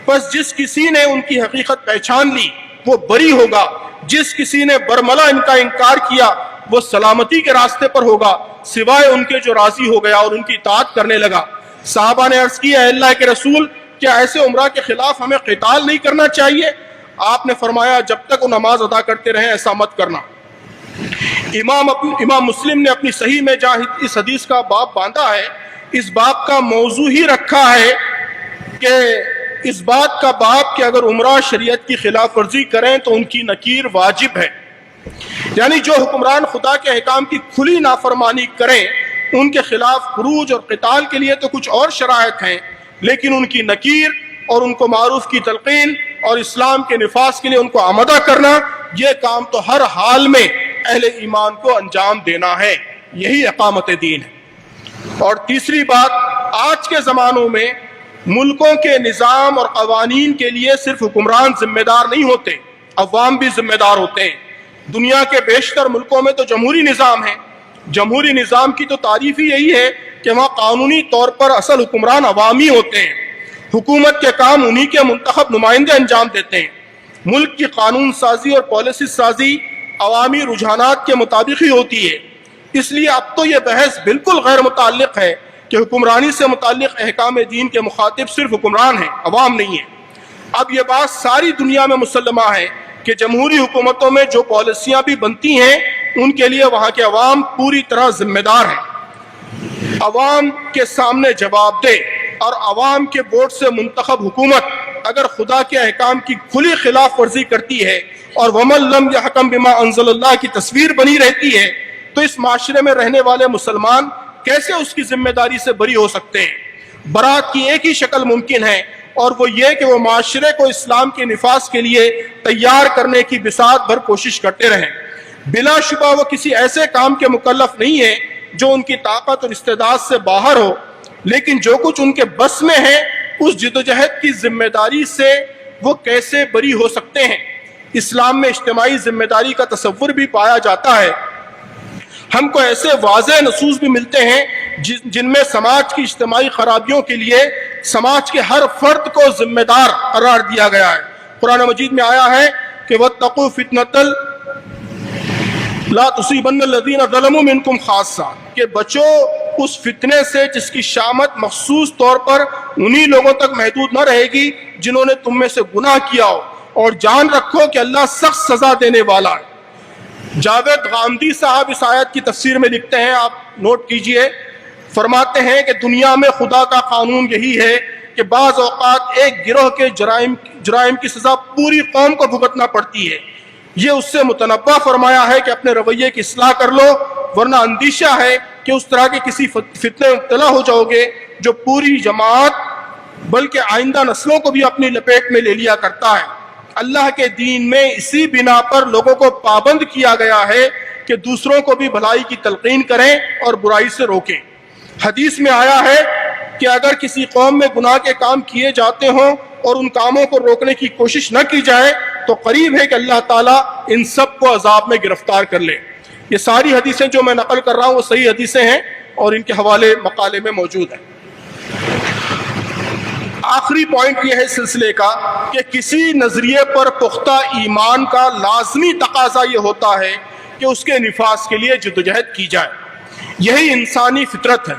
A: بس جس کسی نے ان کی حقیقت پہچان لی وہ بری ہوگا، جس کسی نے برملا ان کا انکار کیا وہ سلامتی کے راستے پر ہوگا سوائے ان کے جو راضی ہو گیا اور ان کی اطاعت کرنے لگا۔ صحابہ نے عرض کیا اے اللہ کے رسول، کیا ایسے عمرہ کے خلاف ہمیں قتال نہیں کرنا چاہیے؟ آپ نے فرمایا جب تک وہ نماز ادا کرتے رہیں ایسا مت کرنا۔ امام مسلم نے اپنی صحیح میں جہاں اس حدیث کا باب باندھا ہے، اس باب کا موضوع ہی رکھا ہے کہ اس بات کا باب کہ اگر عمرہ شریعت کی خلاف ورزی کریں تو ان کی نکیر واجب ہے، یعنی جو حکمران خدا کے احکام کی کھلی نافرمانی کریں ان کے خلاف خروج اور قتال کے لیے تو کچھ اور شرائط ہیں، لیکن ان کی نکیر اور ان کو معروف کی تلقین اور اسلام کے نفاذ کے لیے ان کو آمادہ کرنا، یہ کام تو ہر حال میں اہل ایمان کو انجام دینا ہے، یہی اقامت دین ہے۔ اور تیسری بات، آج کے زمانوں میں ملکوں کے نظام اور قوانین کے لیے صرف حکمران ذمہ دار نہیں ہوتے، عوام بھی ذمہ دار ہوتے ہیں۔ دنیا کے بیشتر ملکوں میں تو جمہوری نظام ہے، جمہوری نظام کی تو تعریف ہی یہی ہے کہ وہاں قانونی طور پر اصل حکمران عوامی ہوتے ہیں، حکومت کے کام انہی کے منتخب نمائندے انجام دیتے ہیں، ملک کی قانون سازی اور پالیسی سازی عوامی رجحانات کے مطابق ہی ہوتی ہے۔ اس لیے اب تو یہ بحث بالکل غیر متعلق ہے کہ حکمرانی سے متعلق احکام دین کے مخاطب صرف حکمران ہیں، عوام نہیں ہیں۔ اب یہ بات ساری دنیا میں مسلمہ ہے کہ جمہوری حکومتوں میں جو پالیسیاں بھی بنتی ہیں ان کے لیے وہاں کے عوام پوری طرح ذمہ دار ہیں، عوام کے سامنے جواب دہ، اور عوام کے ووٹ سے منتخب حکومت اگر خدا کے احکام کی کھلی خلاف ورزی کرتی ہے اور وَمَن لَّمْ يَحْكَمْ بِمَا أَنزَلَ اللَّهُ کی تصویر بنی رہتی ہے تو اس معاشرے میں رہنے والے مسلمان کیسے اس کی ذمہ داری سے بری ہو سکتے ہیں؟ برات کی ایک ہی شکل ممکن ہے، اور وہ یہ کہ وہ معاشرے کو اسلام کے نفاذ کے لیے تیار کرنے کی بساط بھر کوشش کرتے رہیں۔ بلا شبہ وہ کسی ایسے کام کے مکلف نہیں ہے جو ان کی طاقت اور استعداد سے باہر ہو، لیکن جو کچھ ان کے بس میں ہے اس جدوجہد کی ذمہ داری سے وہ کیسے بری ہو سکتے ہیں؟ اسلام میں اجتماعی ذمہ داری کا تصور بھی پایا جاتا ہے۔ ہم کو ایسے واضح نصوص بھی ملتے ہیں جن میں سماج کی اجتماعی خرابیوں کے لیے سماج کے ہر فرد کو ذمہ دار قرار دیا گیا ہے۔ قرآن مجید میں آیا ہے کہ وَاتَّقُوا فِتْنَةً لَا تُصِيبَنَّ الَّذِينَ ظَلَمُوا مِنْكُمْ خَاصَّةً، کہ بچو اس فتنے سے جس کی شامت مخصوص طور پر انہی لوگوں تک محدود نہ رہے گی جنہوں نے تم میں سے گناہ کیا ہو، اور جان رکھو کہ اللہ سخت سزا دینے والا ہے۔ جاوید غامدی صاحب اس آیت کی تفسیر میں لکھتے ہیں، آپ نوٹ کیجئے، فرماتے ہیں کہ دنیا میں خدا کا قانون یہی ہے کہ بعض اوقات ایک گروہ کے جرائم کی سزا پوری قوم کو بھگتنا پڑتی ہے۔ یہ اس سے متنبہ فرمایا ہے کہ اپنے رویے کی اصلاح کر لو، ورنہ اندیشہ ہے کہ اس طرح کے کسی فتنے میں مبتلا ہو جاؤ گے جو پوری جماعت بلکہ آئندہ نسلوں کو بھی اپنی لپیٹ میں لے لیا کرتا ہے۔ اللہ کے دین میں اسی بنا پر لوگوں کو پابند کیا گیا ہے کہ دوسروں کو بھی بھلائی کی تلقین کریں اور برائی سے روکیں۔ حدیث میں آیا ہے کہ اگر کسی قوم میں گناہ کے کام کیے جاتے ہوں اور ان کاموں کو روکنے کی کوشش نہ کی جائے تو قریب ہے کہ اللہ تعالیٰ ان سب کو عذاب میں گرفتار کر لے۔ یہ ساری حدیثیں جو میں نقل کر رہا ہوں وہ صحیح حدیثیں ہیں اور ان کے حوالے مقالے میں موجود ہیں۔ آخری پوائنٹ یہ ہے اس سلسلے کا کہ کسی نظریے پر پختہ ایمان کا لازمی تقاضا یہ ہوتا ہے کہ اس کے نفاذ کے لیے جدوجہد کی جائے۔ یہی انسانی فطرت ہے۔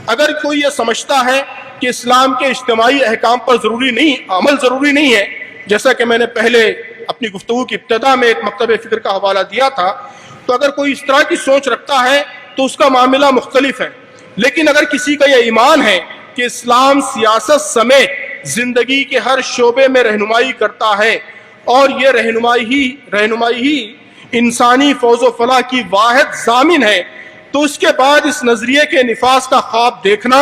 A: اگر کوئی یہ سمجھتا ہے کہ اسلام کے اجتماعی احکام پر عمل ضروری نہیں ہے، جیسا کہ میں نے پہلے اپنی گفتگو کی ابتدا میں ایک مکتب فکر کا حوالہ دیا تھا، تو اگر کوئی اس طرح کی سوچ رکھتا ہے تو اس کا معاملہ مختلف ہے۔ لیکن اگر کسی کا یہ ایمان ہے کہ اسلام سیاست سمیت زندگی کے ہر شعبے میں رہنمائی کرتا ہے اور یہ رہنمائی ہی انسانی فوز و فلاح کی واحد ضامن ہے، تو اس کے بعد اس نظریے کے نفاذ کا خواب دیکھنا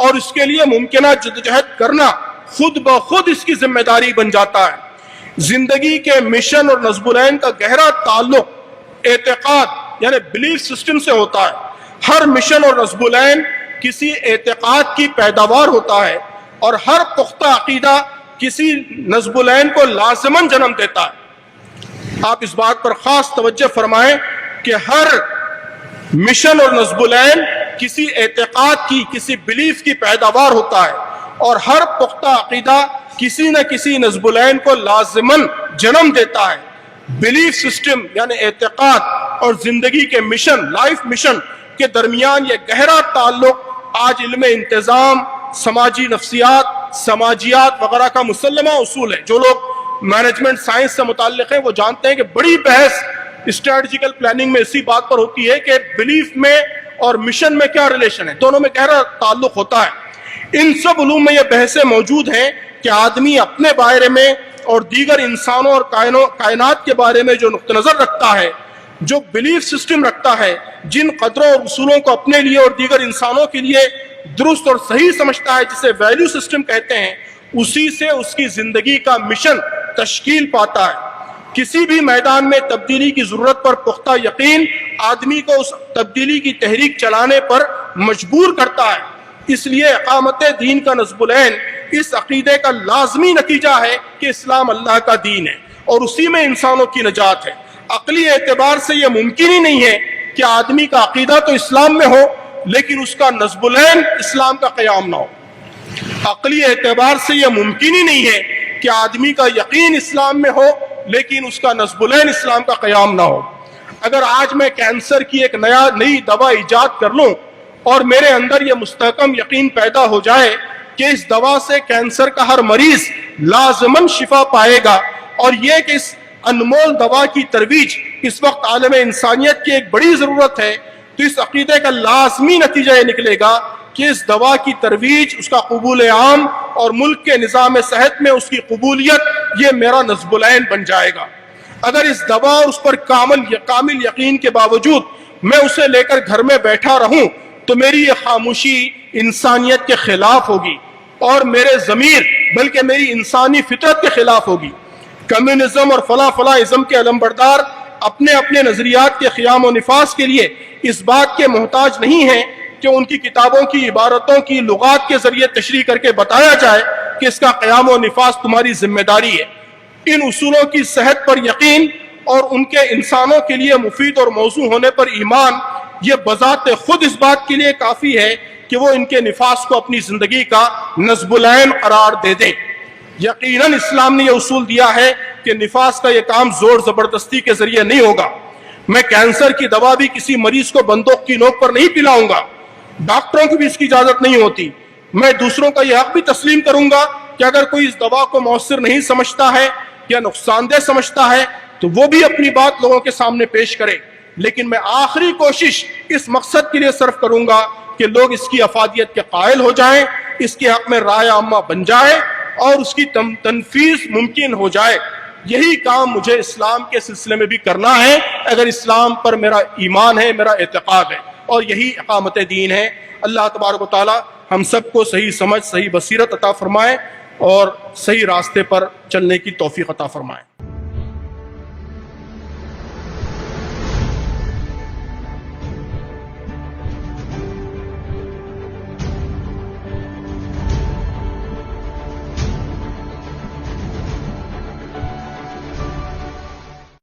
A: اور اس کے لیے ممکنہ جدوجہد کرنا خود بخود اس کی ذمہ داری بن جاتا ہے۔ زندگی کے مشن اور نصب العین کا گہرا تعلق اعتقاد یعنی بلیف سسٹم سے ہوتا ہے۔ ہر مشن اور نصب العین کسی اعتقاد کی پیداوار ہوتا ہے اور ہر پختہ عقیدہ کسی نصب العین کو لازماً جنم دیتا ہے۔ آپ اس بات پر خاص توجہ فرمائیں کہ ہر مشن اور نصب العین کسی اعتقاد کی، کسی بلیف کی پیداوار ہوتا ہے، اور ہر پختہ عقیدہ کسی نہ کسی نصب العین کو لازماً جنم دیتا ہے۔ بلیف سسٹم یعنی اعتقاد اور زندگی کے مشن، لائف مشن کے درمیان یہ گہرا تعلق آج علم انتظام، سماجی نفسیات، سماجیات وغیرہ کا مسلمہ اصول ہے۔ جو لوگ مینجمنٹ سائنس سے متعلق ہیں وہ جانتے ہیں کہ بڑی بحث اسٹریٹجیکل پلاننگ میں اسی بات پر ہوتی ہے کہ بلیف میں اور مشن میں کیا ریلیشن ہے، دونوں میں گہرا تعلق ہوتا ہے۔ ان سب علوم میں یہ بحثیں موجود ہیں کہ آدمی اپنے بارے میں اور دیگر انسانوں اور کائنات کے بارے میں جو نقطہ نظر رکھتا ہے، جو بلیف سسٹم رکھتا ہے، جن قدروں اور اصولوں کو اپنے لیے اور دیگر انسانوں کے لیے درست اور صحیح سمجھتا ہے، جسے ویلیو سسٹم کہتے ہیں، اسی سے اس کی زندگی کا مشن تشکیل پاتا ہے۔ کسی بھی میدان میں تبدیلی کی ضرورت پر پختہ یقین آدمی کو اس تبدیلی کی تحریک چلانے پر مجبور کرتا ہے۔ اس لیے اقامت دین کا نصب العین اس عقیدے کا لازمی نتیجہ ہے کہ اسلام اللہ کا دین ہے اور اسی میں انسانوں کی نجات ہے۔ عقلی اعتبار سے یہ ممکن ہی نہیں ہے کہ آدمی کا عقیدہ تو اسلام میں ہو لیکن اس کا نصب العین اسلام کا قیام نہ ہو۔ عقلی اعتبار سے یہ ممکن ہی نہیں ہے کہ آدمی کا یقین اسلام میں ہو لیکن اس کا نصب العین اسلام کا قیام نہ ہو۔ اگر آج میں کینسر کی ایک نئی دوا ایجاد کر لوں اور میرے اندر یہ مستحکم یقین پیدا ہو جائے کہ اس دوا سے کینسر کا ہر مریض لازماً شفا پائے گا، اور یہ کہ اس انمول دوا کی ترویج اس وقت عالم انسانیت کی ایک بڑی ضرورت ہے، تو اس عقیدے کا لازمی نتیجہ یہ نکلے گا کہ اس دوا کی ترویج، اس کا قبول عام اور ملک کے نظام صحت میں اس کی قبولیت، یہ میرا نصب العین بن جائے گا۔ اگر اس دوا اور اس پر کامل یقین کے باوجود میں اسے لے کر گھر میں بیٹھا رہوں تو میری یہ خاموشی انسانیت کے خلاف ہوگی اور میرے ضمیر بلکہ میری انسانی فطرت کے خلاف ہوگی۔ کمیونزم اور فلاں کے علمبردار اپنے اپنے نظریات کے قیام و نفاذ کے لیے اس بات کے محتاج نہیں ہیں کہ ان کی کتابوں کی عبارتوں کی لغات کے ذریعے تشریح کر کے بتایا جائے کہ اس کا قیام و نفاذ تمہاری ذمہ داری ہے۔ ان اصولوں کی صحت پر یقین اور ان کے انسانوں کے لیے مفید اور موزوں ہونے پر ایمان، یہ بذات خود اس بات کے لیے کافی ہے کہ وہ ان کے نفاذ کو اپنی زندگی کا نصب العین قرار دے دیں۔ یقیناً اسلام نے یہ اصول دیا ہے کہ نفاذ کا یہ کام زور زبردستی کے ذریعے نہیں ہوگا۔ میں کینسر کی دوا بھی کسی مریض کو بندوق کی نوک پر نہیں پلاؤں گا، ڈاکٹروں کی بھی اس کی اجازت نہیں ہوتی۔ میں دوسروں کا یہ حق بھی تسلیم کروں گا کہ اگر کوئی اس دوا کو مؤثر نہیں سمجھتا ہے یا نقصان دہ سمجھتا ہے تو وہ بھی اپنی بات لوگوں کے سامنے پیش کرے، لیکن میں آخری کوشش اس مقصد کے لیے صرف کروں گا کہ لوگ اس کی افادیت کے قائل ہو جائیں، اس کے حق میں رائے عامہ بن جائے اور اس کی تنفیذ ممکن ہو جائے۔ یہی کام مجھے اسلام کے سلسلے میں بھی کرنا ہے اگر اسلام پر میرا ایمان ہے، میرا اعتقاد ہے، اور یہی اقامت دین ہے۔ اللہ تبارک و تعالی ہم سب کو صحیح سمجھ، صحیح بصیرت عطا فرمائے اور صحیح راستے پر چلنے کی توفیق عطا فرمائے۔